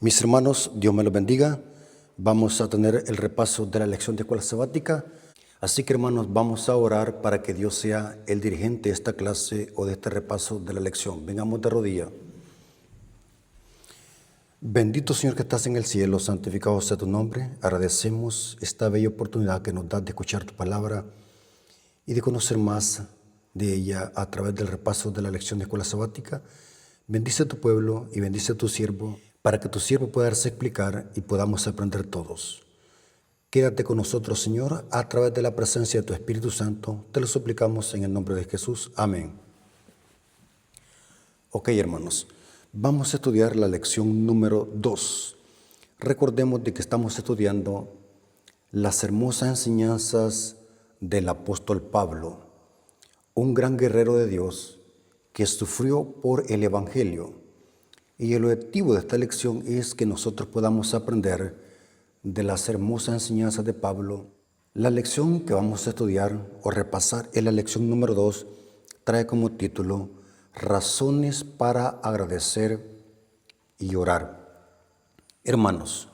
Mis hermanos, Dios me los bendiga. Vamos a tener el repaso de la lección de escuela sabática. Así que, hermanos, vamos a orar para que Dios sea el dirigente de esta clase o de este repaso de la lección. Vengamos de rodillas. Bendito Señor que estás en el cielo, santificado sea tu nombre. Agradecemos esta bella oportunidad que nos das de escuchar tu palabra y de conocer más de ella a través del repaso de la lección de escuela sabática. Bendice a tu pueblo y bendice a tu siervo, para que tu siervo pueda darse a explicar y podamos aprender todos. Quédate con nosotros, Señor, a través de la presencia de tu Espíritu Santo. Te lo suplicamos en el nombre de Jesús. Amén. Ok, hermanos, vamos a estudiar la lección número 2. Recordemos de que estamos estudiando las hermosas enseñanzas del apóstol Pablo, un gran guerrero de Dios que sufrió por el Evangelio. Y el objetivo de esta lección es que nosotros podamos aprender de las hermosas enseñanzas de Pablo. La lección que vamos a estudiar o repasar en la lección número 2 trae como título Razones para agradecer y orar. Hermanos,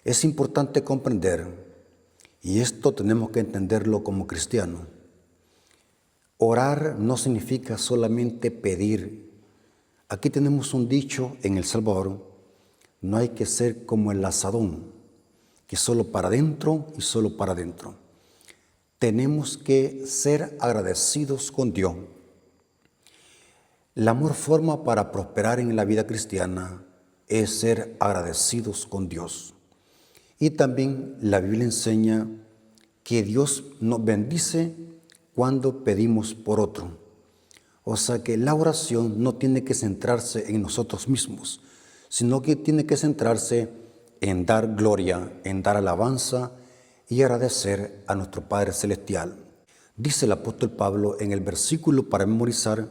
es importante comprender, y esto tenemos que entenderlo como cristianos. Orar no significa solamente pedir. Aquí tenemos un dicho en El Salvador: no hay que ser como el asadón, que solo para adentro y solo para adentro. Tenemos que ser agradecidos con Dios. La mejor forma para prosperar en la vida cristiana es ser agradecidos con Dios. Y también la Biblia enseña que Dios nos bendice cuando pedimos por otro. O sea que la oración no tiene que centrarse en nosotros mismos, sino que tiene que centrarse en dar gloria, en dar alabanza y agradecer a nuestro Padre Celestial. Dice el apóstol Pablo en el versículo para memorizar,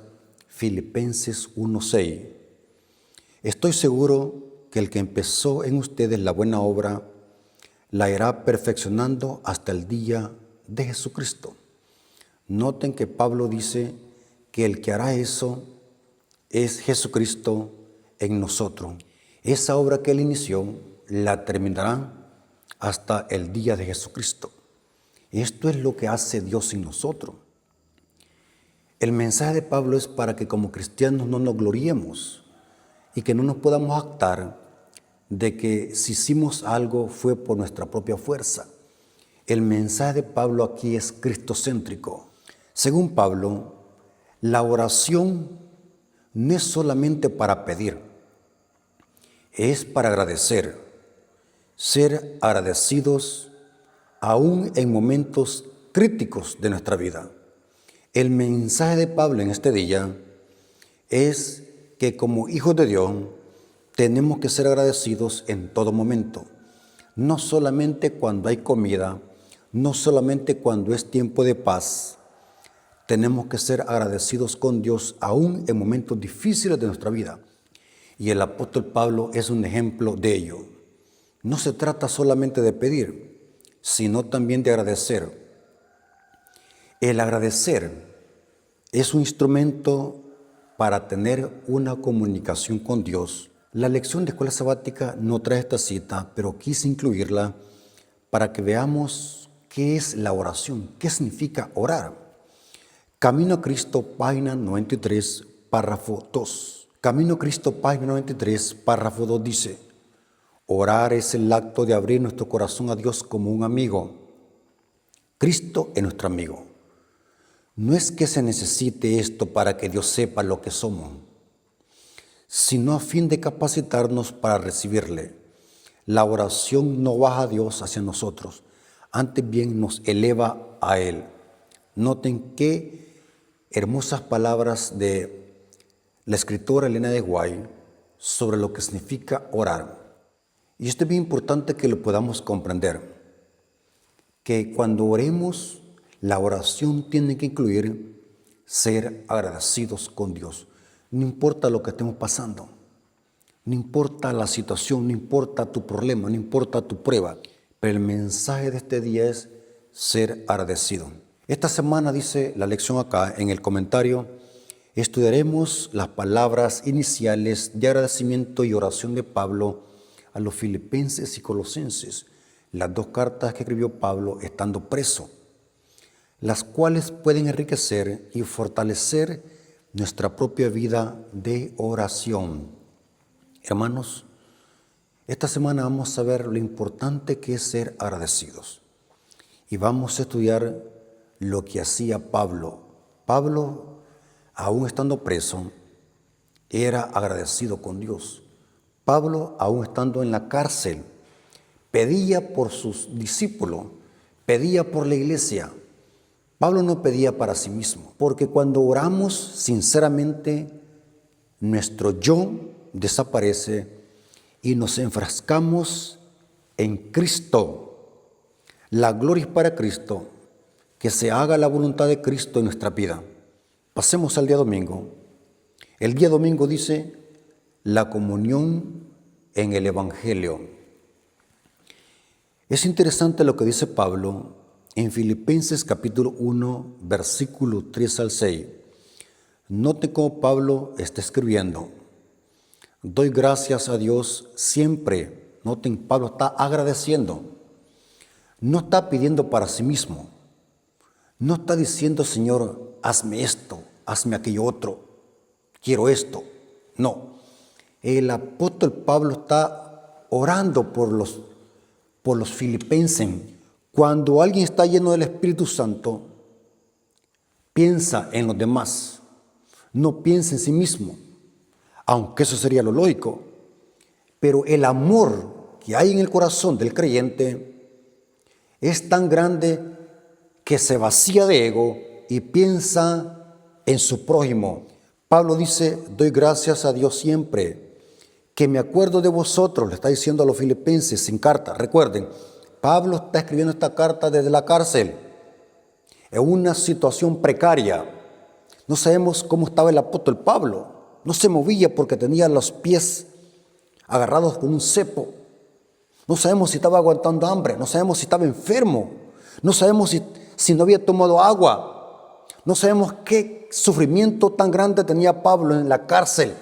Filipenses 1:6. Estoy seguro que el que empezó en ustedes la buena obra, la irá perfeccionando hasta el día de Jesucristo. Noten que Pablo dice que el que hará eso es Jesucristo en nosotros. Esa obra que Él inició la terminará hasta el día de Jesucristo. Esto es lo que hace Dios en nosotros. El mensaje de Pablo es para que como cristianos no nos gloriemos y que no nos podamos jactar de que si hicimos algo fue por nuestra propia fuerza. El mensaje de Pablo aquí es cristocéntrico. Según Pablo, la oración no es solamente para pedir, es para agradecer, ser agradecidos aún en momentos críticos de nuestra vida. El mensaje de Pablo en este día es que como hijos de Dios tenemos que ser agradecidos en todo momento, no solamente cuando hay comida, no solamente cuando es tiempo de paz. Tenemos que ser agradecidos con Dios aún en momentos difíciles de nuestra vida. Y el apóstol Pablo es un ejemplo de ello. No se trata solamente de pedir, sino también de agradecer. El agradecer es un instrumento para tener una comunicación con Dios. La lección de escuela sabática no trae esta cita, pero quise incluirla para que veamos qué es la oración, qué significa orar. Camino a Cristo, página 93, párrafo 2. Camino a Cristo, página 93, párrafo 2 dice: orar es el acto de abrir nuestro corazón a Dios como un amigo. Cristo es nuestro amigo. No es que se necesite esto para que Dios sepa lo que somos, sino a fin de capacitarnos para recibirle. La oración no baja a Dios hacia nosotros, antes bien nos eleva a Él. Noten qué hermosas palabras de la escritora Elena de White sobre lo que significa orar. Y esto es bien importante que lo podamos comprender, que cuando oremos, la oración tiene que incluir ser agradecidos con Dios. No importa lo que estemos pasando, no importa la situación, no importa tu problema, no importa tu prueba, pero el mensaje de este día es ser agradecido. Esta semana, dice la lección acá en el comentario, estudiaremos las palabras iniciales de agradecimiento y oración de Pablo a los Filipenses y Colosenses, las dos cartas que escribió Pablo estando preso, las cuales pueden enriquecer y fortalecer nuestra propia vida de oración. Hermanos, esta semana vamos a ver lo importante que es ser agradecidos y vamos a estudiar lo que hacía Pablo. Pablo, aún estando preso, era agradecido con Dios. Pablo, aún estando en la cárcel, pedía por sus discípulos, pedía por la iglesia. Pablo no pedía para sí mismo, porque cuando oramos sinceramente, nuestro yo desaparece y nos enfrascamos en Cristo. La gloria es para Cristo, que se haga la voluntad de Cristo en nuestra vida. Pasemos al día domingo. El día domingo dice la comunión en el Evangelio. Es interesante lo que dice Pablo en Filipenses capítulo 1, versículo 3 al 6. Note cómo Pablo está escribiendo. Doy gracias a Dios siempre. Noten, Pablo está agradeciendo. No está pidiendo para sí mismo. No está diciendo, Señor, hazme esto, hazme aquello otro, quiero esto. No. El apóstol Pablo está orando por los filipenses. Cuando alguien está lleno del Espíritu Santo, piensa en los demás, no piensa en sí mismo, aunque eso sería lo lógico. Pero el amor que hay en el corazón del creyente es tan grande que se vacía de ego y piensa en su prójimo. Pablo dice, doy gracias a Dios siempre, que me acuerdo de vosotros, le está diciendo a los filipenses en carta. Recuerden, Pablo está escribiendo esta carta desde la cárcel, en una situación precaria. No sabemos cómo estaba el apóstol Pablo, no se movía porque tenía los pies agarrados con un cepo. No sabemos si estaba aguantando hambre, no sabemos si estaba enfermo, no sabemos si no había tomado agua, no sabemos qué sufrimiento tan grande tenía Pablo en la cárcel.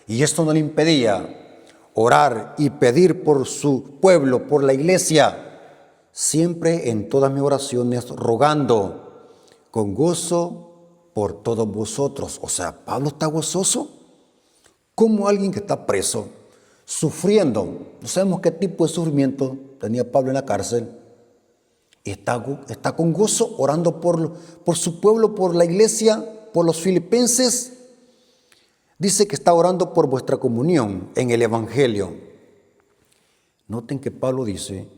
Y esto no le impedía orar y pedir por su pueblo, por la iglesia, siempre en todas mis oraciones rogando con gozo por todos vosotros. O sea, Pablo está gozoso como alguien que está preso, sufriendo. No sabemos qué tipo de sufrimiento tenía Pablo en la cárcel. Está con gozo orando por su pueblo, por la iglesia, por los filipenses. Dice que está orando por vuestra comunión en el Evangelio. Noten que Pablo dice,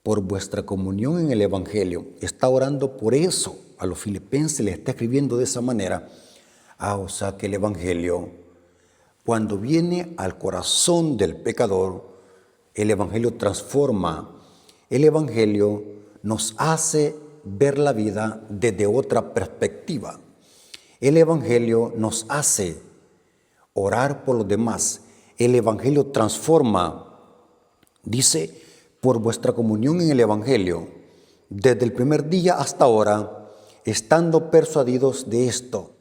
por vuestra comunión en el Evangelio. Está orando por eso. A los filipenses le está escribiendo de esa manera. O sea que el Evangelio, cuando viene al corazón del pecador, el Evangelio transforma. El Evangelio nos hace ver la vida desde otra perspectiva. El Evangelio nos hace orar por los demás. El Evangelio transforma. Dice, por vuestra comunión en el Evangelio, desde el primer día hasta ahora, estando persuadidos de esto.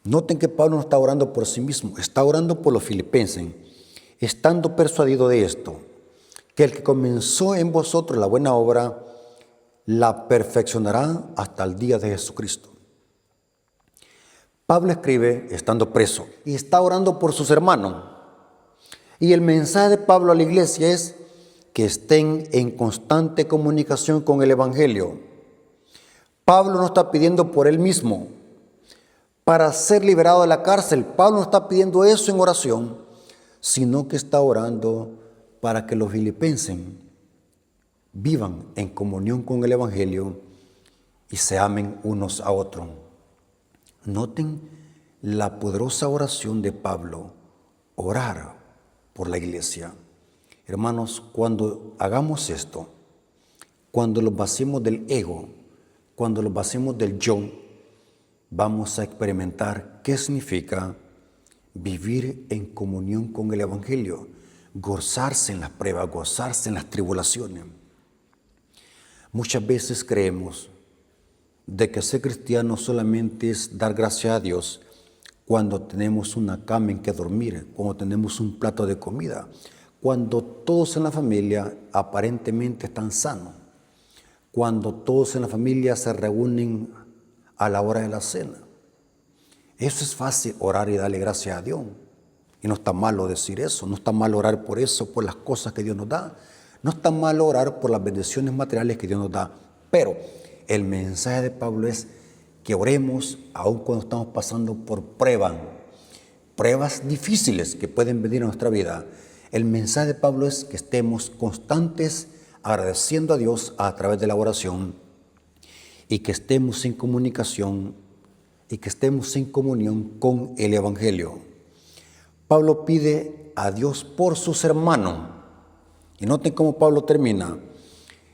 Noten que Pablo no está orando por sí mismo, está orando por los filipenses, estando persuadido de esto, que el que comenzó en vosotros la buena obra, la perfeccionará hasta el día de Jesucristo. Pablo escribe estando preso y está orando por sus hermanos. Y el mensaje de Pablo a la iglesia es que estén en constante comunicación con el Evangelio. Pablo no está pidiendo por él mismo para ser liberado de la cárcel. Pablo no está pidiendo eso en oración, sino que está orando para que los filipenses vivan en comunión con el Evangelio y se amen unos a otros. Noten la poderosa oración de Pablo, orar por la iglesia. Hermanos, cuando hagamos esto, cuando los vaciemos del ego, cuando los vaciemos del yo, vamos a experimentar qué significa vivir en comunión con el Evangelio, gozarse en las pruebas, gozarse en las tribulaciones. Muchas veces creemos de que ser cristiano solamente es dar gracias a Dios cuando tenemos una cama en que dormir, cuando tenemos un plato de comida, cuando todos en la familia aparentemente están sanos, cuando todos en la familia se reúnen a la hora de la cena. Eso es fácil, orar y darle gracias a Dios. Y no está malo decir eso, no está mal orar por eso, por las cosas que Dios nos da. No está mal orar por las bendiciones materiales que Dios nos da. Pero el mensaje de Pablo es que oremos aun cuando estamos pasando por pruebas difíciles que pueden venir a nuestra vida. El mensaje de Pablo es que estemos constantes agradeciendo a Dios a través de la oración y que estemos en comunicación y que estemos en comunión con el Evangelio. Pablo pide a Dios por sus hermanos. Y noten cómo Pablo termina.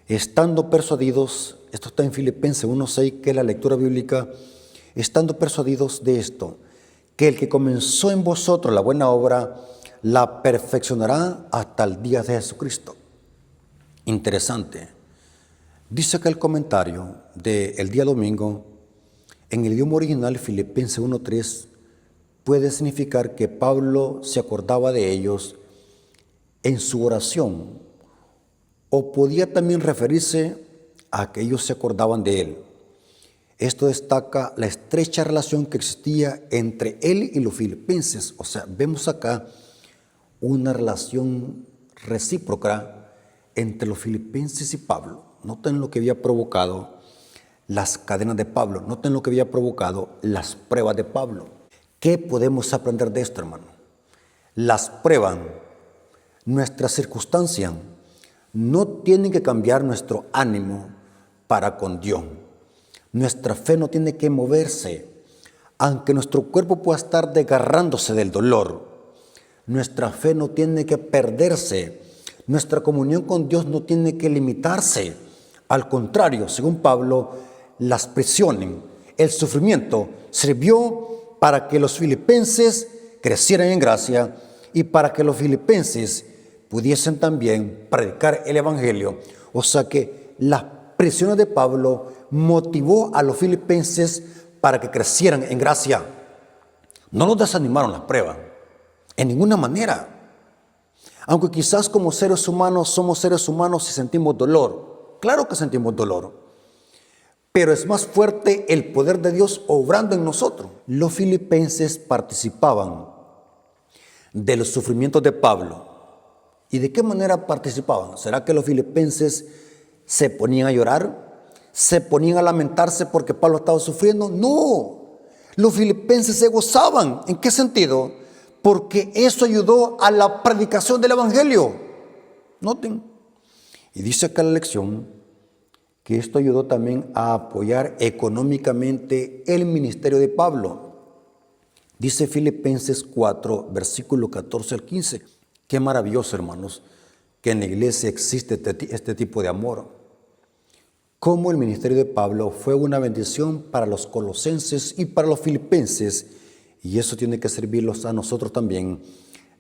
Estando persuadidos, esto está en Filipenses 1:6, que es la lectura bíblica, estando persuadidos de esto, que el que comenzó en vosotros la buena obra, la perfeccionará hasta el día de Jesucristo. Interesante. Dice acá el comentario del día domingo, en el idioma original Filipenses 1:3, puede significar que Pablo se acordaba de ellos en su oración, o podía también referirse a que ellos se acordaban de él. Esto destaca la estrecha relación que existía entre él y los filipenses. O sea, vemos acá una relación recíproca entre los filipenses y Pablo. Noten lo que había provocado las cadenas de Pablo. Noten lo que había provocado las pruebas de Pablo. ¿Qué podemos aprender de esto, hermano? Las pruebas, nuestras circunstancias, no tienen que cambiar nuestro ánimo para con Dios. Nuestra fe no tiene que moverse, aunque nuestro cuerpo pueda estar desgarrándose del dolor. Nuestra fe no tiene que perderse. Nuestra comunión con Dios no tiene que limitarse. Al contrario, según Pablo, las prisiones, el sufrimiento sirvió para que los filipenses crecieran en gracia y para que los filipenses pudiesen también predicar el Evangelio. O sea que las prisiones de Pablo motivó a los filipenses para que crecieran en gracia. No los desanimaron las pruebas, en ninguna manera. Aunque quizás como seres humanos somos seres humanos y sentimos dolor. Claro que sentimos dolor. Pero es más fuerte el poder de Dios obrando en nosotros. Los filipenses participaban de los sufrimientos de Pablo. ¿Y de qué manera participaban? ¿Será que los filipenses se ponían a llorar? ¿Se ponían a lamentarse porque Pablo estaba sufriendo? No, los filipenses se gozaban. ¿En qué sentido? Porque eso ayudó a la predicación del Evangelio. Noten. Y dice acá la lección que esto ayudó también a apoyar económicamente el ministerio de Pablo. Dice Filipenses 4, versículo 14 al 15. Qué maravilloso, hermanos, que en la iglesia existe este tipo de amor. Cómo el ministerio de Pablo fue una bendición para los colosenses y para los filipenses, y eso tiene que servirnos a nosotros también,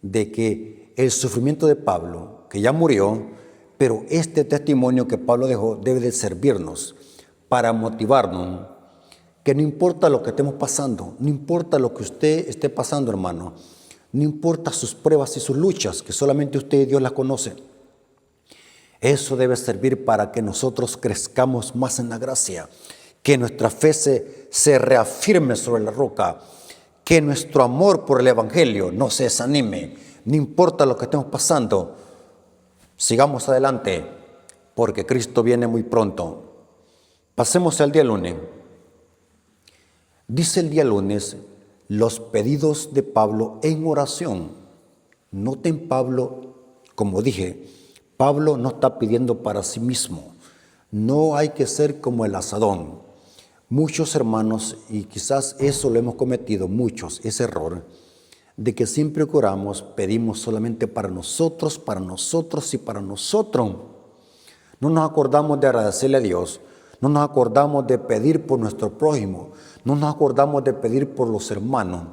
de que el sufrimiento de Pablo, que ya murió, pero este testimonio que Pablo dejó debe de servirnos para motivarnos, que no importa lo que estemos pasando, no importa lo que usted esté pasando, hermano, no importa sus pruebas y sus luchas, que solamente usted y Dios las conocen. Eso debe servir para que nosotros crezcamos más en la gracia, que nuestra fe se reafirme sobre la roca, que nuestro amor por el Evangelio no se desanime, no importa lo que estemos pasando. Sigamos adelante, porque Cristo viene muy pronto. Pasemos al día lunes. Dice el día lunes los pedidos de Pablo en oración. Noten Pablo, como dije, Pablo no está pidiendo para sí mismo. No hay que ser como el asadón. Muchos hermanos, y quizás eso lo hemos cometido muchos, ese error, de que siempre que oramos pedimos solamente para nosotros y para nosotros. No nos acordamos de agradecerle a Dios, no nos acordamos de pedir por nuestro prójimo, no nos acordamos de pedir por los hermanos,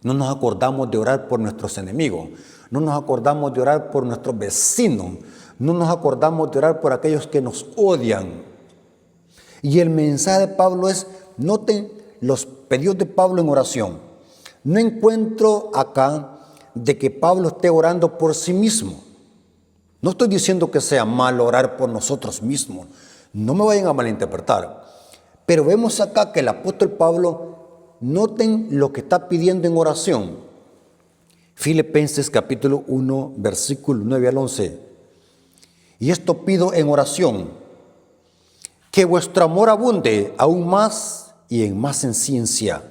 no nos acordamos de orar por nuestros enemigos, no nos acordamos de orar por nuestros vecinos, no nos acordamos de orar por aquellos que nos odian. Y el mensaje de Pablo es, noten los pedidos de Pablo en oración. No encuentro acá de que Pablo esté orando por sí mismo. No estoy diciendo que sea malo orar por nosotros mismos. No me vayan a malinterpretar. Pero vemos acá que el apóstol Pablo, noten lo que está pidiendo en oración. Filipenses capítulo 1, versículo 9 al 11. Y esto pido en oración, que vuestro amor abunde aún más y en más en ciencia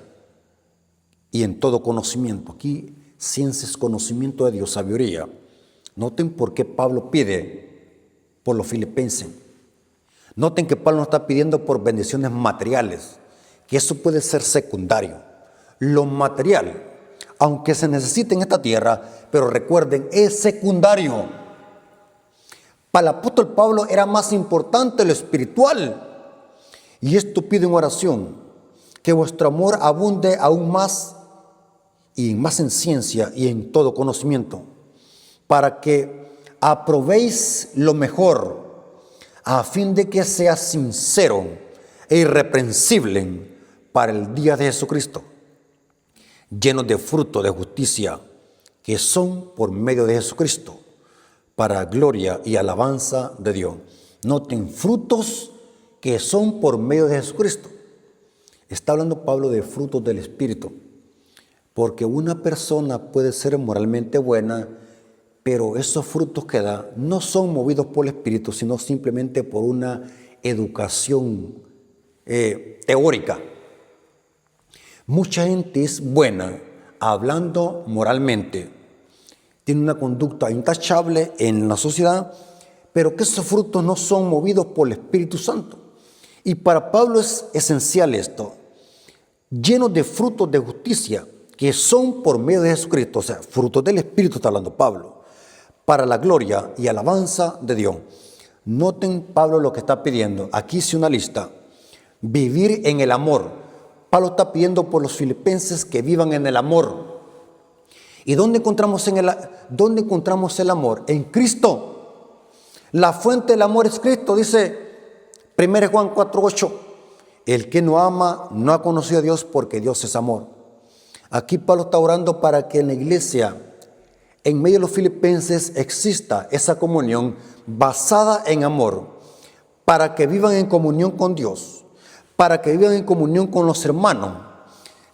y en todo conocimiento. Aquí ciencia es conocimiento de Dios, sabiduría. Noten por qué Pablo pide por los filipenses. Noten que Pablo no está pidiendo por bendiciones materiales, que eso puede ser secundario. Lo material, aunque se necesite en esta tierra, pero recuerden, es secundario. Para el apóstol Pablo era más importante lo espiritual. Y esto pide en oración, que vuestro amor abunde aún más y más en ciencia y en todo conocimiento, para que aprobéis lo mejor, a fin de que sea sincero e irreprensible para el día de Jesucristo, llenos de fruto de justicia, que son por medio de Jesucristo, para gloria y alabanza de Dios. Noten, frutos que son por medio de Jesucristo. Está hablando Pablo de frutos del Espíritu, porque una persona puede ser moralmente buena, pero esos frutos que da no son movidos por el Espíritu, sino simplemente por una educación teórica. Mucha gente es buena hablando moralmente, tiene una conducta intachable en la sociedad, pero que esos frutos no son movidos por el Espíritu Santo. Y para Pablo es esencial esto, llenos de frutos de justicia, que son por medio de Jesucristo, o sea, frutos del Espíritu está hablando Pablo, para la gloria y alabanza de Dios. Noten Pablo lo que está pidiendo. Aquí hice una lista. Vivir en el amor. Pablo está pidiendo por los filipenses que vivan en el amor. ¿Y dónde encontramos el amor? En Cristo. La fuente del amor es Cristo, dice 1 Juan 4:8. El que no ama no ha conocido a Dios, porque Dios es amor. Aquí Pablo está orando para que en la iglesia, en medio de los filipenses, exista esa comunión basada en amor, para que vivan en comunión con Dios, para que vivan en comunión con los hermanos,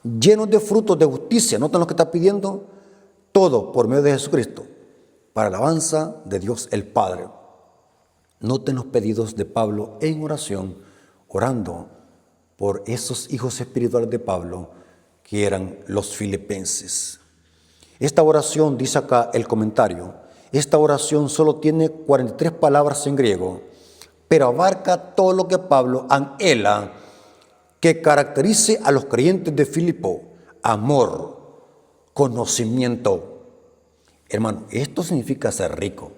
llenos de frutos de justicia. ¿Notan lo que está pidiendo? Todo por medio de Jesucristo, para alabanza de Dios el Padre. Noten los pedidos de Pablo en oración, orando por esos hijos espirituales de Pablo, que eran los filipenses. Esta oración, dice acá el comentario, esta oración solo tiene 43 palabras en griego, pero abarca todo lo que Pablo anhela que caracterice a los creyentes de Filipo: amor, conocimiento. Hermano, esto significa ser rico,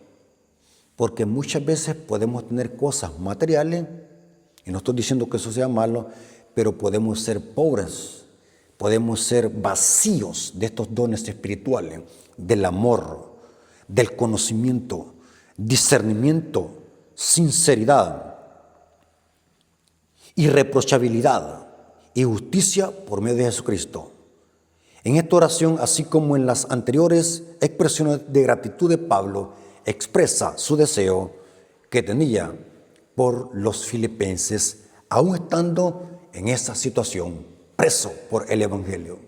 porque muchas veces podemos tener cosas materiales, y no estoy diciendo que eso sea malo, pero podemos ser pobres. Podemos ser vacíos de estos dones espirituales, del amor, del conocimiento, discernimiento, sinceridad, irreprochabilidad y justicia por medio de Jesucristo. En esta oración, así como en las anteriores expresiones de gratitud de Pablo, expresa su deseo que tenía por los filipenses, aún estando en esa situación, preso por el Evangelio.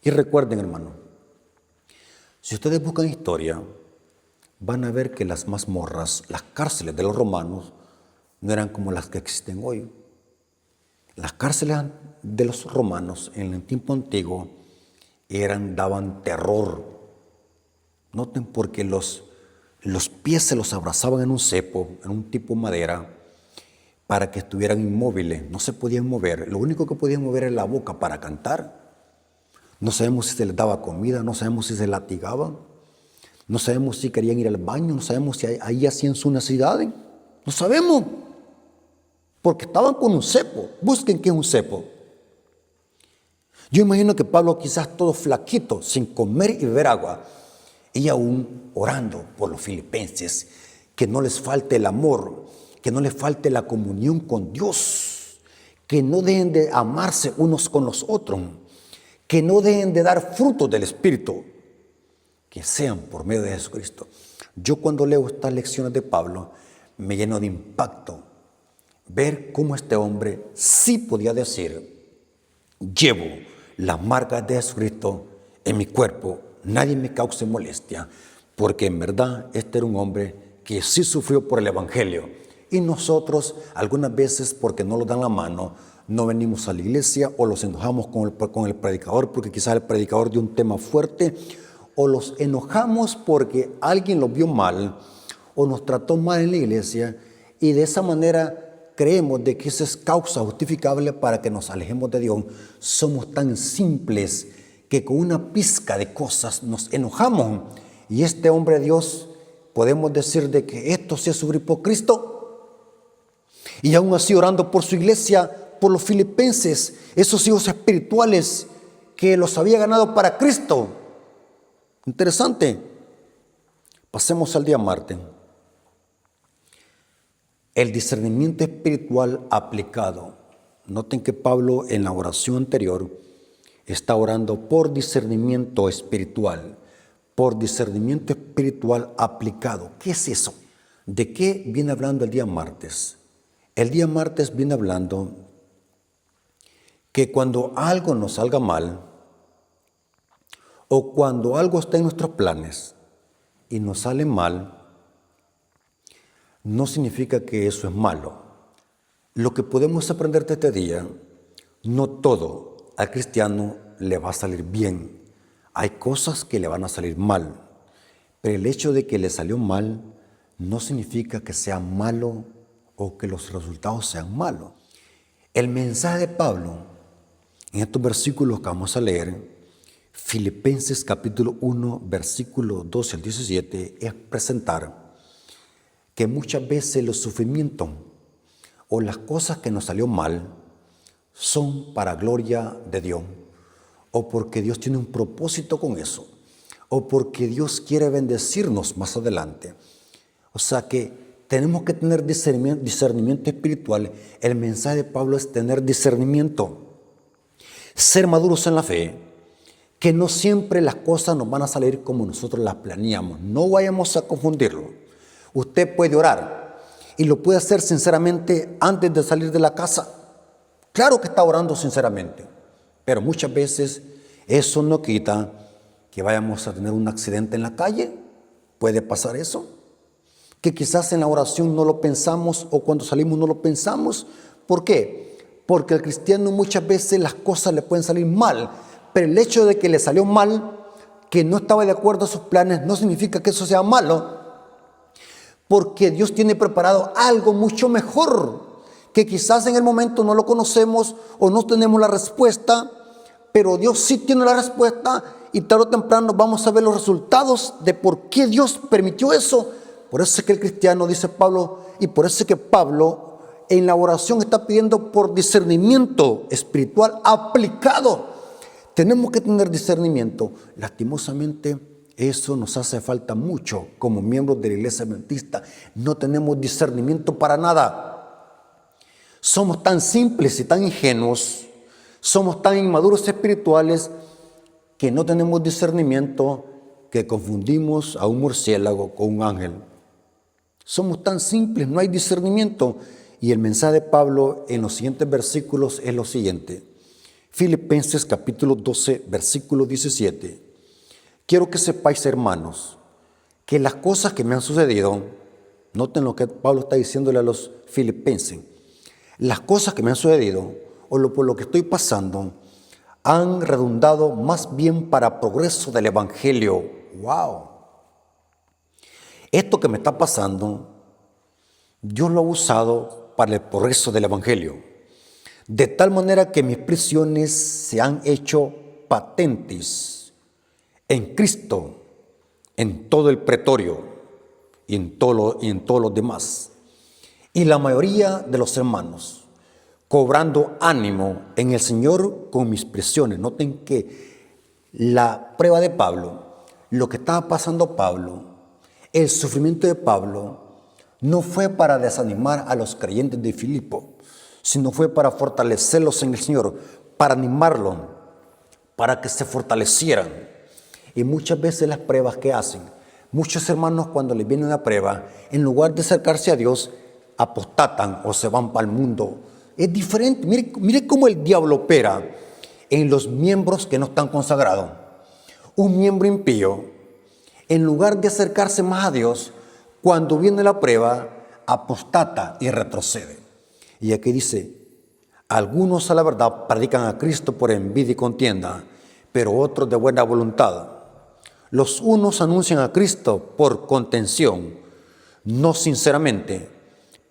Y recuerden, hermano, si ustedes buscan historia, van a ver que las mazmorras, las cárceles de los romanos, no eran como las que existen hoy. Las cárceles de los romanos en el tiempo antiguo daban terror. Noten, porque los pies se los abrazaban en un cepo, en un tipo de madera, para que estuvieran inmóviles, no se podían mover. Lo único que podían mover era la boca para cantar. No sabemos si se les daba comida, no sabemos si se latigaban, no sabemos si querían ir al baño, no sabemos si ahí hacían sus necesidades. No sabemos, porque estaban con un cepo. Busquen qué es un cepo. Yo imagino que Pablo, quizás todo flaquito, sin comer y beber agua, y aún orando por los filipenses, que no les falte el amor, que no les falte la comunión con Dios, que no dejen de amarse unos con los otros, que no dejen de dar frutos del Espíritu. que sean por medio de Jesucristo. Yo cuando leo estas lecciones de Pablo, me lleno de impacto ver cómo este hombre sí podía decir: llevo las marcas de Jesucristo en mi cuerpo, nadie me cause molestia, porque en verdad este era un hombre que sí sufrió por el Evangelio. Y nosotros algunas veces, porque no nos dan la mano, no venimos a la iglesia, o los enojamos con el predicador porque quizás el predicador dio un tema fuerte, o los enojamos porque alguien los vio mal o nos trató mal en la iglesia, y de esa manera creemos de que esa es causa justificable para que nos alejemos de Dios. Somos tan simples que con una pizca de cosas nos enojamos. Y este hombre de Dios, podemos decir de que esto sí es sufrir por Cristo, y aún así orando por su iglesia, por los filipenses, esos hijos espirituales que los había ganado para Cristo. Interesante. Pasemos al día martes. El discernimiento espiritual aplicado. Noten que Pablo en la oración anterior está orando por discernimiento espiritual. Por discernimiento espiritual aplicado. ¿Qué es eso? ¿De qué viene hablando el día martes? El día martes viene hablando que cuando algo nos salga mal, o cuando algo está en nuestros planes y nos sale mal, no significa que eso es malo. Lo que podemos aprender de este día, no todo al cristiano le va a salir bien. Hay cosas que le van a salir mal, pero el hecho de que le salió mal no significa que sea malo o que los resultados sean malos. El mensaje de Pablo en estos versículos que vamos a leer, Filipenses capítulo 1, versículo 12 al 17, es presentar que muchas veces los sufrimientos o las cosas que nos salió mal son para gloria de Dios, o porque Dios tiene un propósito con eso, o porque Dios quiere bendecirnos más adelante. O sea que tenemos que tener discernimiento espiritual. El mensaje de Pablo es tener discernimiento, ser maduros en la fe, que no siempre las cosas nos van a salir como nosotros las planeamos. No vayamos a confundirlo. Usted puede orar y lo puede hacer sinceramente antes de salir de la casa. Claro que está orando sinceramente, pero muchas veces eso no quita que vayamos a tener un accidente en la calle. Puede pasar eso, que quizás en la oración no lo pensamos, o cuando salimos no lo pensamos. ¿Por qué? Porque al cristiano muchas veces las cosas le pueden salir mal, pero el hecho de que le salió mal, que no estaba de acuerdo a sus planes, no significa que eso sea malo, porque Dios tiene preparado algo mucho mejor, que quizás en el momento no lo conocemos o no tenemos la respuesta, pero Dios sí tiene la respuesta, y tarde o temprano vamos a ver los resultados de por qué Dios permitió eso. Por eso es que el cristiano, dice Pablo, y por eso es que Pablo en la oración está pidiendo por discernimiento espiritual aplicado. Tenemos que tener discernimiento. Lastimosamente, eso nos hace falta mucho como miembros de la iglesia adventista. No tenemos discernimiento para nada. Somos tan simples y tan ingenuos, somos tan inmaduros espirituales, que no tenemos discernimiento, que confundimos a un murciélago con un ángel. Somos tan simples, no hay discernimiento. Y el mensaje de Pablo en los siguientes versículos es lo siguiente. Filipenses capítulo 12, versículo 17. Quiero que sepáis, hermanos, que las cosas que me han sucedido, noten lo que Pablo está diciéndole a los filipenses, las cosas que me han sucedido, o por lo que estoy pasando, han redundado más bien para progreso del Evangelio. ¡Wow! Esto que me está pasando, Dios lo ha usado para el progreso del Evangelio, de tal manera que mis prisiones se han hecho patentes en Cristo, en todo el pretorio y en todos los demás. Y la mayoría de los hermanos, cobrando ánimo en el Señor con mis prisiones. Noten que la prueba de Pablo, lo que estaba pasando Pablo, el sufrimiento de Pablo, no fue para desanimar a los creyentes de Filipo, sino fue para fortalecerlos en el Señor, para animarlos, para que se fortalecieran. Y muchas veces las pruebas que hacen, muchos hermanos cuando les viene una prueba, en lugar de acercarse a Dios, apostatan o se van para el mundo. Es diferente. Mire cómo el diablo opera en los miembros que no están consagrados. Un miembro impío, en lugar de acercarse más a Dios, cuando viene la prueba, apostata y retrocede. Y aquí dice, algunos a la verdad predican a Cristo por envidia y contienda, pero otros de buena voluntad. Los unos anuncian a Cristo por contención, no sinceramente,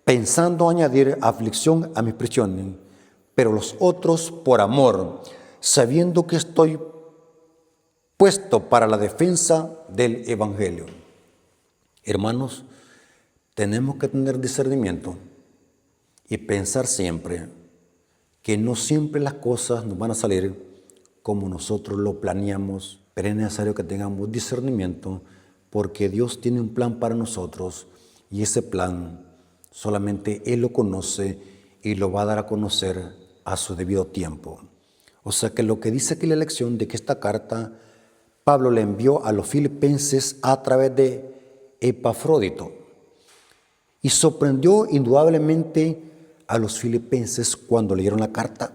pensando añadir aflicción a mis prisiones, pero los otros por amor, sabiendo que estoy puesto para la defensa del Evangelio. Hermanos, tenemos que tener discernimiento y pensar siempre que no siempre las cosas nos van a salir como nosotros lo planeamos, pero es necesario que tengamos discernimiento porque Dios tiene un plan para nosotros y ese plan solamente Él lo conoce y lo va a dar a conocer a su debido tiempo. O sea que lo que dice aquí la lección de que esta carta Pablo le envió a los filipenses a través de Epafrodito y sorprendió indudablemente a los filipenses cuando leyeron la carta.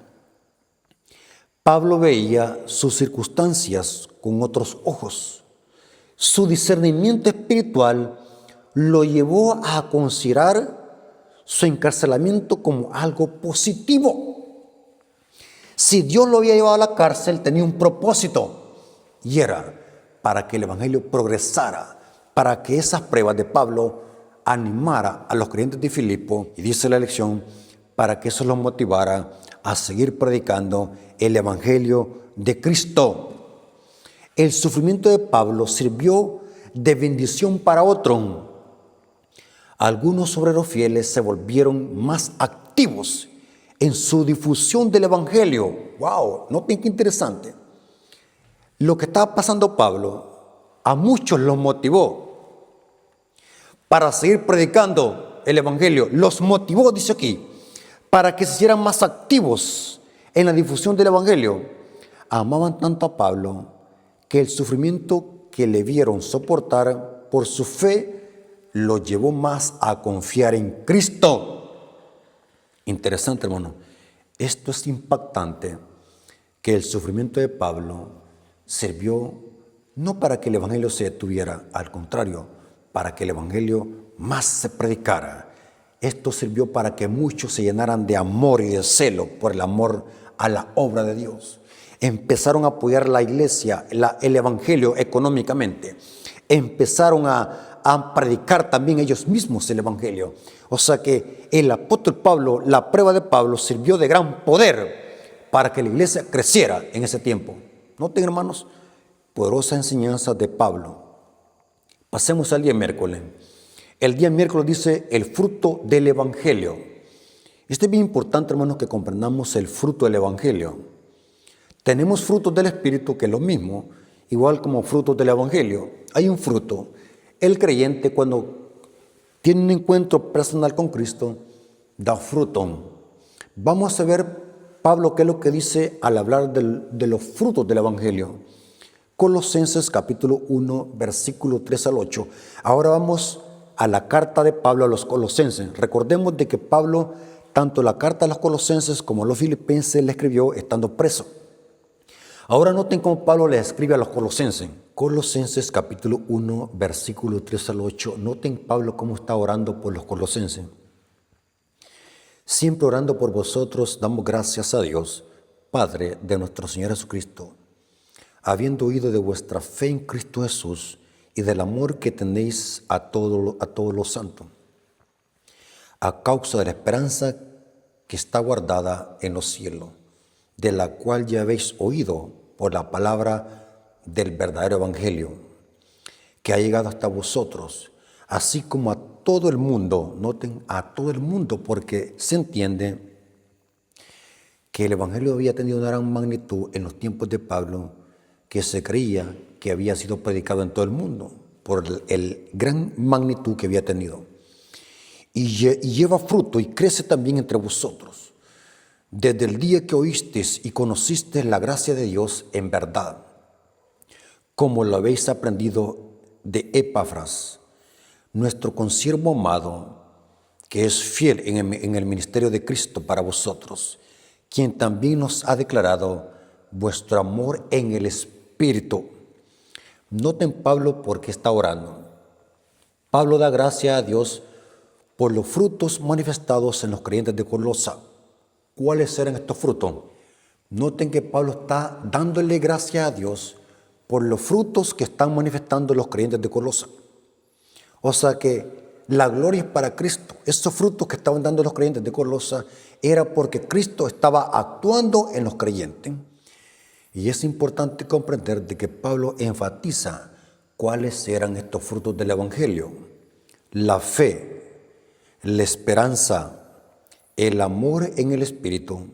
Pablo veía sus circunstancias con otros ojos. Su discernimiento espiritual lo llevó a considerar su encarcelamiento como algo positivo. Si Dios lo había llevado a la cárcel, tenía un propósito y era para que el Evangelio progresara, para que esas pruebas de Pablo animara a los creyentes de Filipo, y dice la lección, para que eso los motivara a seguir predicando el Evangelio de Cristo. El sufrimiento de Pablo sirvió de bendición para otros. Algunos obreros fieles se volvieron más activos en su difusión del Evangelio. ¡Wow! Noten qué interesante. Lo que estaba pasando Pablo a muchos los motivó para seguir predicando el Evangelio. Los motivó, dice aquí, para que se hicieran más activos en la difusión del Evangelio. Amaban tanto a Pablo que el sufrimiento que le vieron soportar por su fe lo llevó más a confiar en Cristo. Interesante, hermano. Esto es impactante, que el sufrimiento de Pablo sirvió no para que el Evangelio se detuviera, al contrario, para que el Evangelio más se predicara. Esto sirvió para que muchos se llenaran de amor y de celo por el amor a la obra de Dios. Empezaron a apoyar la iglesia, el Evangelio económicamente. Empezaron a predicar también ellos mismos el Evangelio. O sea que el apóstol Pablo, la prueba de Pablo, sirvió de gran poder para que la iglesia creciera en ese tiempo. Noten, hermanos, poderosa enseñanza de Pablo. Pasemos al día miércoles. El día miércoles dice el fruto del Evangelio. Esto es bien importante, hermanos, que comprendamos el fruto del Evangelio. Tenemos frutos del Espíritu, que es lo mismo, igual como frutos del Evangelio. Hay un fruto. El creyente, cuando tiene un encuentro personal con Cristo, da fruto. Vamos a ver Pablo qué es lo que dice al hablar de los frutos del Evangelio. Colosenses capítulo 1, versículo 3 al 8. Ahora vamos a la carta de Pablo a los colosenses. Recordemos de que Pablo, tanto la carta a los colosenses como a los filipenses, le escribió estando preso. Ahora noten cómo Pablo le escribe a los colosenses. Colosenses capítulo 1, versículo 3 al 8. Noten Pablo cómo está orando por los colosenses. Siempre orando por vosotros, damos gracias a Dios, Padre de nuestro Señor Jesucristo, habiendo oído de vuestra fe en Cristo Jesús y del amor que tenéis a todos los santos, a causa de la esperanza que está guardada en los cielos, de la cual ya habéis oído por la palabra del verdadero evangelio, que ha llegado hasta vosotros, así como a todo el mundo. Noten, a todo el mundo, porque se entiende que el evangelio había tenido una gran magnitud en los tiempos de Pablo, que se creía que había sido predicado en todo el mundo por el gran magnitud que había tenido. Y lleva fruto y crece también entre vosotros, desde el día que oísteis y conocisteis la gracia de Dios en verdad, como lo habéis aprendido de Epafras, nuestro consiervo amado, que es fiel en el ministerio de Cristo para vosotros, quien también nos ha declarado vuestro amor en el Espíritu. Noten Pablo por qué está orando. Pablo da gracia a Dios por los frutos manifestados en los creyentes de Colosa. ¿Cuáles eran estos frutos? Noten que Pablo está dándole gracia a Dios por los frutos que están manifestando los creyentes de Colosa. O sea que la gloria es para Cristo. Esos frutos que estaban dando los creyentes de Colosa era porque Cristo estaba actuando en los creyentes. Y es importante comprender de que Pablo enfatiza cuáles eran estos frutos del Evangelio: la fe, la esperanza, el amor en el Espíritu.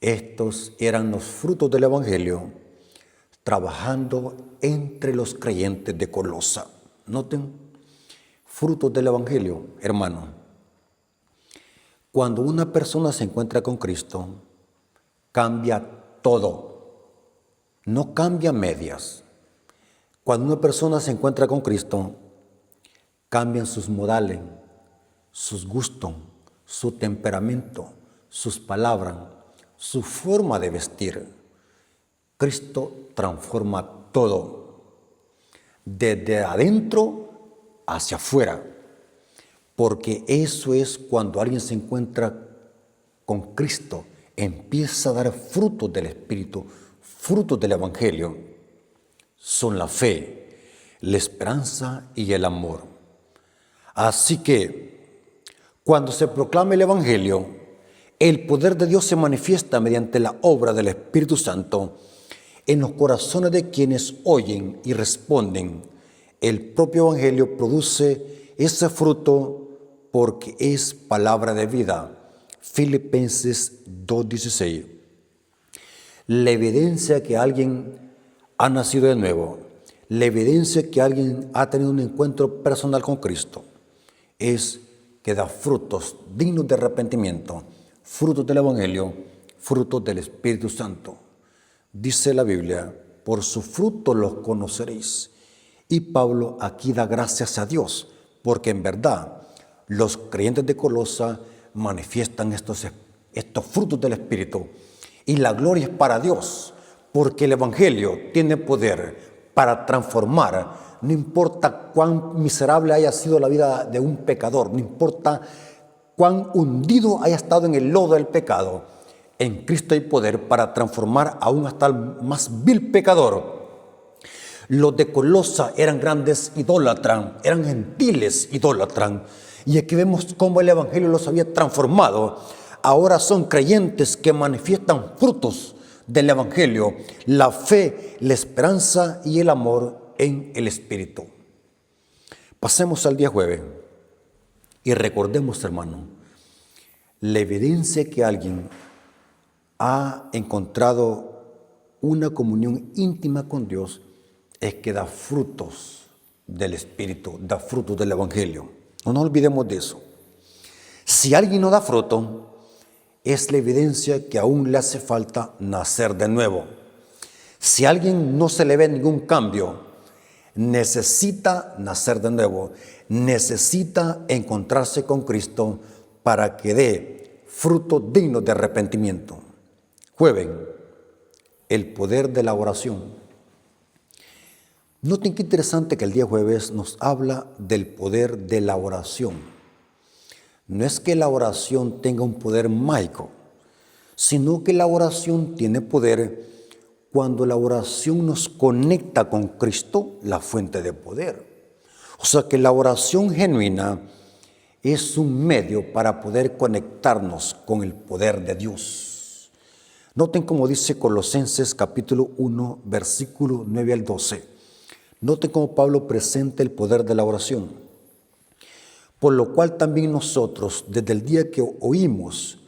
Estos eran los frutos del Evangelio trabajando entre los creyentes de Colosa. Noten, frutos del Evangelio, hermano. Cuando una persona se encuentra con Cristo, cambia todo. No cambia medias. Cuando una persona se encuentra con Cristo, cambian sus modales, sus gustos, su temperamento, sus palabras, su forma de vestir. Cristo transforma todo, desde adentro hacia afuera, porque eso es cuando alguien se encuentra con Cristo, empieza a dar frutos del Espíritu, frutos del Evangelio. Son la fe, la esperanza y el amor. Así que cuando se proclama el Evangelio, el poder de Dios se manifiesta mediante la obra del Espíritu Santo en los corazones de quienes oyen y responden. El propio Evangelio produce ese fruto porque es palabra de vida. Filipenses 2:16. La evidencia que alguien ha nacido de nuevo, la evidencia que alguien ha tenido un encuentro personal con Cristo, es que da frutos dignos de arrepentimiento, frutos del Evangelio, frutos del Espíritu Santo. Dice la Biblia, por su fruto los conoceréis. Y Pablo aquí da gracias a Dios, porque en verdad los creyentes de Colosa manifiestan estos frutos del Espíritu. Y la gloria es para Dios, porque el Evangelio tiene poder para transformar. No importa cuán miserable haya sido la vida de un pecador, no importa cuán hundido haya estado en el lodo del pecado, en Cristo hay poder para transformar aún hasta el más vil pecador. Los de Colosa eran grandes idólatras, eran gentiles idólatras. Y aquí vemos cómo el Evangelio los había transformado. Ahora son creyentes que manifiestan frutos del Evangelio, la fe, la esperanza y el amor en el Espíritu. Pasemos al día jueves y recordemos, hermano, la evidencia que alguien ha encontrado una comunión íntima con Dios es que da frutos del Espíritu, da frutos del Evangelio. No nos olvidemos de eso. Si alguien no da fruto, es la evidencia que aún le hace falta nacer de nuevo. Si a alguien no se le ve ningún cambio, necesita nacer de nuevo, necesita encontrarse con Cristo para que dé frutos dignos de arrepentimiento. Jueves, el poder de la oración. Noten qué interesante que el día jueves nos habla del poder de la oración. No es que la oración tenga un poder mágico, sino que la oración tiene poder cuando la oración nos conecta con Cristo, la fuente de poder. O sea que la oración genuina es un medio para poder conectarnos con el poder de Dios. Noten cómo dice Colosenses capítulo 1, versículo 9 al 12. Noten cómo Pablo presenta el poder de la oración. Por lo cual también nosotros, desde el día que oímos,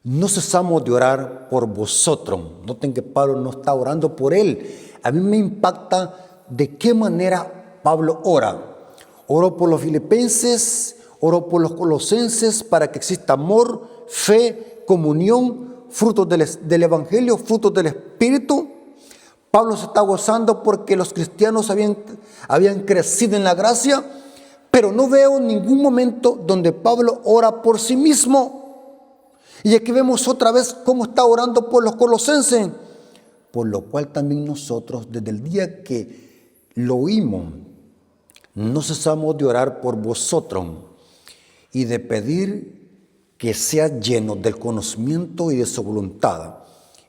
no cesamos de orar por vosotros. Noten que Pablo no está orando por él. A mí me impacta de qué manera Pablo ora. Oro por los filipenses, oro por los colosenses para que exista amor, fe, comunión, frutos del Evangelio, frutos del Espíritu, Pablo se está gozando porque los cristianos habían crecido en la gracia, pero no veo ningún momento donde Pablo ora por sí mismo. Y aquí vemos otra vez cómo está orando por los colosenses, por lo cual también nosotros desde el día que lo oímos, no cesamos de orar por vosotros y de pedir que seas llenos del conocimiento y de su voluntad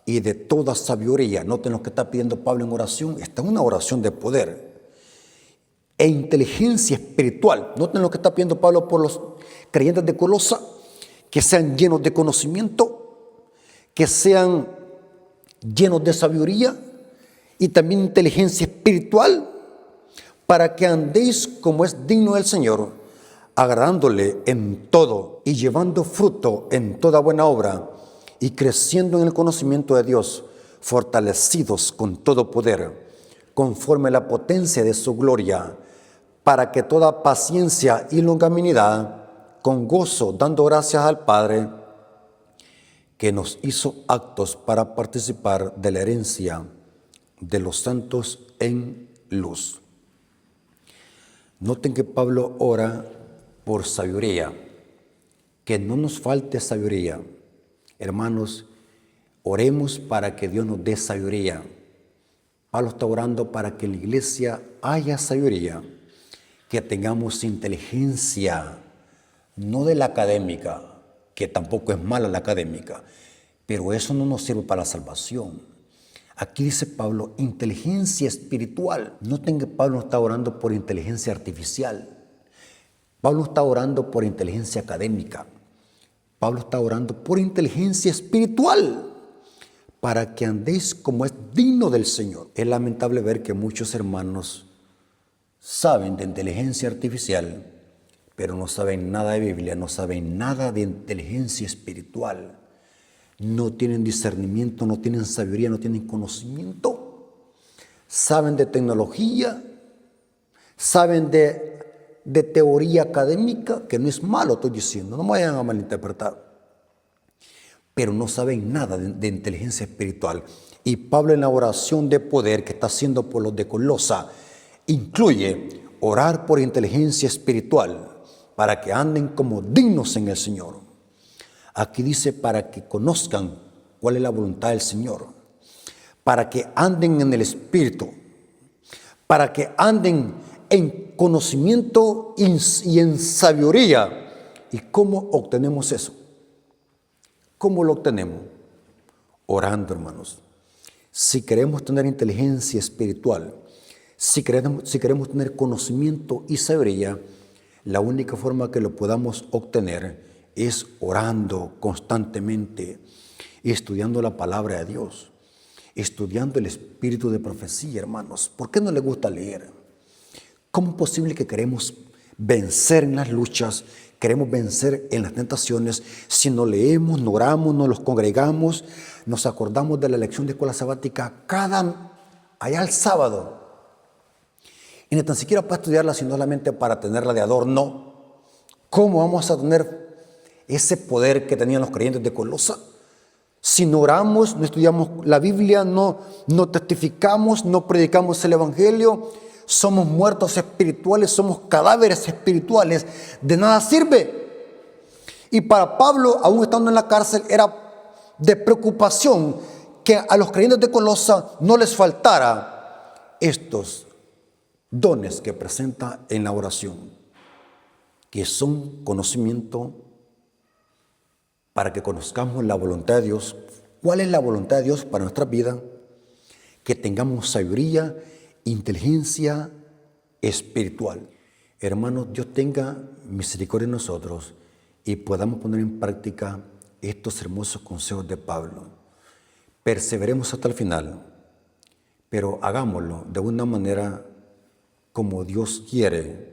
y de toda sabiduría. Noten lo que está pidiendo Pablo en oración. Esta es una oración de poder e inteligencia espiritual. Noten lo que está pidiendo Pablo por los creyentes de Colosa, que sean llenos de conocimiento, que sean llenos de sabiduría y también inteligencia espiritual, para que andéis como es digno del Señor, agradándole en todo y llevando fruto en toda buena obra y creciendo en el conocimiento de Dios, fortalecidos con todo poder, conforme a la potencia de su gloria, para que toda paciencia y longanimidad, con gozo, dando gracias al Padre, que nos hizo aptos para participar de la herencia de los santos en luz. Noten que Pablo ora por sabiduría, que no nos falte sabiduría. Hermanos, oremos para que Dios nos dé sabiduría. Pablo está orando para que en la iglesia haya sabiduría, que tengamos inteligencia, no de la académica, que tampoco es mala la académica, pero eso no nos sirve para la salvación. Aquí dice Pablo, inteligencia espiritual. Noten que Pablo no está orando por inteligencia artificial. Pablo está orando por inteligencia académica. Pablo está orando por inteligencia espiritual, para que andéis como es digno del Señor. Es lamentable ver que muchos hermanos saben de inteligencia artificial, pero no saben nada de Biblia, no saben nada de inteligencia espiritual. No tienen discernimiento, no tienen sabiduría, no tienen conocimiento. Saben de tecnología, saben de teoría académica, que no es malo, estoy diciendo, no me vayan a malinterpretar. Pero no saben nada de inteligencia espiritual. Y Pablo, en la oración de poder que está haciendo por los de Colosa, incluye orar por inteligencia espiritual para que anden como dignos en el Señor. Aquí dice para que conozcan cuál es la voluntad del Señor, para que anden en el Espíritu, para que anden en conocimiento y en sabiduría. ¿Y cómo obtenemos eso? ¿Cómo lo obtenemos? Orando, hermanos. Si queremos tener inteligencia espiritual, si queremos tener conocimiento y sabiduría, la única forma que lo podamos obtener es orando constantemente, estudiando la palabra de Dios, estudiando el espíritu de profecía, hermanos. ¿Por qué no les gusta leer? ¿Cómo es posible que queremos vencer en las luchas, queremos vencer en las tentaciones, si no leemos, no oramos, no los congregamos, nos acordamos de la lección de escuela sabática allá el sábado? Y ni tan siquiera para estudiarla, sino solamente para tenerla de adorno. ¿Cómo vamos a tener ese poder que tenían los creyentes de Colosa? Si no oramos, no estudiamos la Biblia, no testificamos, no predicamos el Evangelio, somos muertos espirituales, somos cadáveres espirituales, de nada sirve. Y para Pablo, aún estando en la cárcel, era de preocupación que a los creyentes de Colosa no les faltara estos dones que presenta en la oración, que son conocimiento, para que conozcamos la voluntad de Dios. ¿Cuál es la voluntad de Dios para nuestra vida? Que tengamos sabiduría, inteligencia espiritual. Hermanos, Dios tenga misericordia de nosotros y podamos poner en práctica estos hermosos consejos de Pablo. Perseveremos hasta el final, pero hagámoslo de una manera como Dios quiere,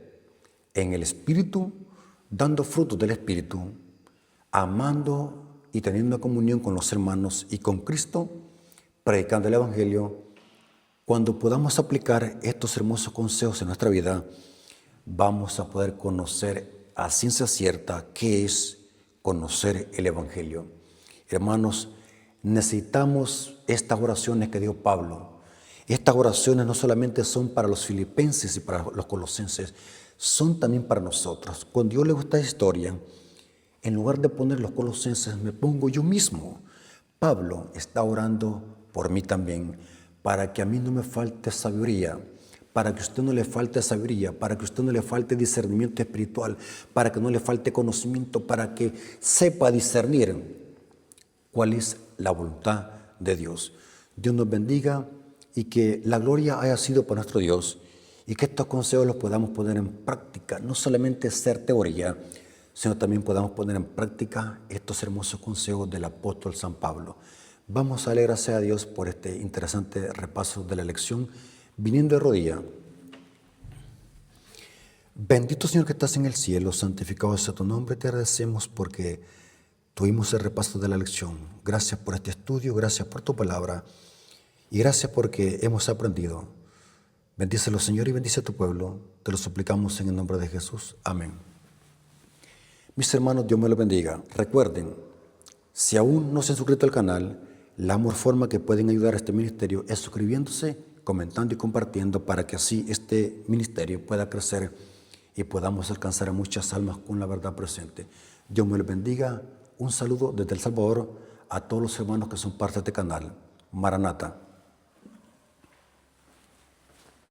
en el Espíritu, dando frutos del Espíritu, amando y teniendo comunión con los hermanos y con Cristo, predicando el Evangelio. Cuando podamos aplicar estos hermosos consejos en nuestra vida, vamos a poder conocer a ciencia cierta qué es conocer el Evangelio. Hermanos, necesitamos estas oraciones que dio Pablo. Estas oraciones no solamente son para los filipenses y para los colosenses, son también para nosotros. Cuando yo leo esta historia, en lugar de poner los colosenses, me pongo yo mismo. Pablo está orando por mí también, para que a mí no me falte sabiduría, para que a usted no le falte sabiduría, para que a usted no le falte discernimiento espiritual, para que no le falte conocimiento, para que sepa discernir cuál es la voluntad de Dios. Dios nos bendiga y que la gloria haya sido para nuestro Dios y que estos consejos los podamos poner en práctica, no solamente ser teoría, sino también podamos poner en práctica estos hermosos consejos del apóstol San Pablo. Vamos a darle gracias a Dios por este interesante repaso de la lección, viniendo de rodillas. Bendito Señor que estás en el cielo, santificado sea tu nombre, te agradecemos porque tuvimos el repaso de la lección. Gracias por este estudio, gracias por tu palabra y gracias porque hemos aprendido. Bendícelo, Señor, y bendice a tu pueblo. Te lo suplicamos en el nombre de Jesús. Amén. Mis hermanos, Dios me los bendiga. Recuerden, si aún no se han suscrito al canal, la mejor forma que pueden ayudar a este ministerio es suscribiéndose, comentando y compartiendo para que así este ministerio pueda crecer y podamos alcanzar a muchas almas con la verdad presente. Dios me los bendiga. Un saludo desde El Salvador a todos los hermanos que son parte de este canal. Maranata.